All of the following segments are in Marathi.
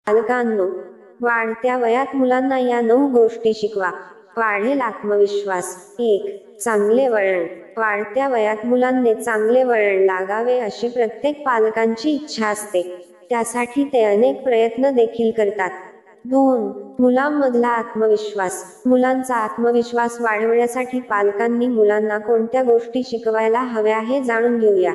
पालकांनो, वाढत्या वयात मुलांना या 9 गोष्टी शिकवा. वाढेल आत्मविश्वास. 1. चांगले वळण. वाढत्या वयात मुलांनी चांगले वळण लागावे अशी प्रत्येक पालकांची इच्छा असते. त्यासाठी ते अनेक प्रयत्न देखील करतात. 2. मुलांमधला आत्मविश्वास. मुलांचा आत्मविश्वास वाढवण्यासाठी पालकांनी मुलांना कोणत्या गोष्टी शिकवायला हव्या हे जाणून घेऊया.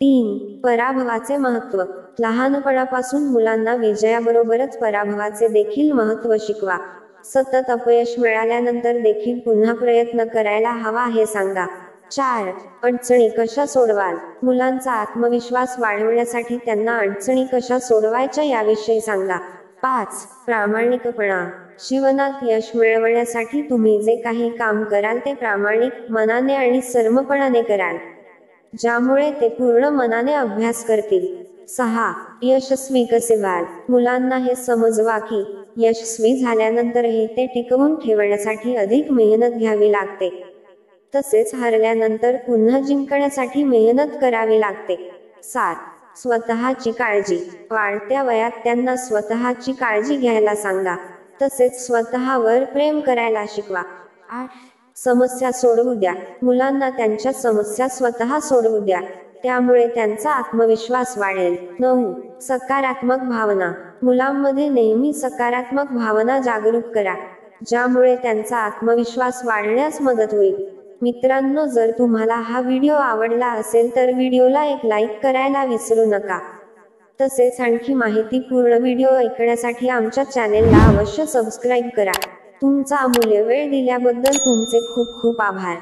3. पराभवाचे महत्त्व. लहानपणापासून मुलांना विजयाबरोबरच पराभवाचे देखील महत्त्व शिकवा. सतत अपयश मिळाल्यानंतर देखील पुन्हा प्रयत्न करायला हवा हे सांगा. 4. अडचणी कशा सोडवाल. मुलांचा आत्मविश्वास वाढवण्यासाठी त्यांना अडचणी कशा सोडवायच्या याविषयी सांगा. 5. प्रामाणिकपणा. जीवनात यश मिळवण्यासाठी तुम्ही जे काही काम कराल ते प्रामाणिक मनाने आणि सर्मपणाने कराल, ज्यामुळे ते पूर्ण मनाने अभ्यास करतील. 6. यशस्वी कसे व्हाल. मुलांना हे समजवा की यशस्वी झाल्यानंतरही ते टिकवून ठेवण्यासाठी अधिक मेहनत घ्यावी लागते. तसेच हरल्यानंतर पुन्हा जिंकण्यासाठी मेहनत करावी लागते. 7. स्वतःची काळजी. वाढत्या वयात त्यांना स्वतःची काळजी घ्यायला सांगा. तसेच स्वतःवर प्रेम करायला शिकवा. 8. समस्या सोडवू द्या. मुलांना त्यांच्या समस्या स्वतः सोडवू द्या, त्यामुळे त्यांचा आत्मविश्वास वाढेल. 9. सकारात्मक भावना. मुलांमध्ये नेहमी सकारात्मक भावना जागरूक करा, ज्यामुळे त्यांचा आत्मविश्वास वाढण्यास मदत होईल. मित्रांनो, जर तुम्हाला हा व्हिडिओ आवडला असेल तर व्हिडिओला एक लाईक करायला विसरू नका. तसेच आणखी माहितीपूर्ण व्हिडिओ ऐकण्यासाठी आमच्या चॅनेलला अवश्य सबस्क्राईब करा. तुमचा अमूल्य वेळ दिल्याबद्दल तुमचे खूप खूप आभार.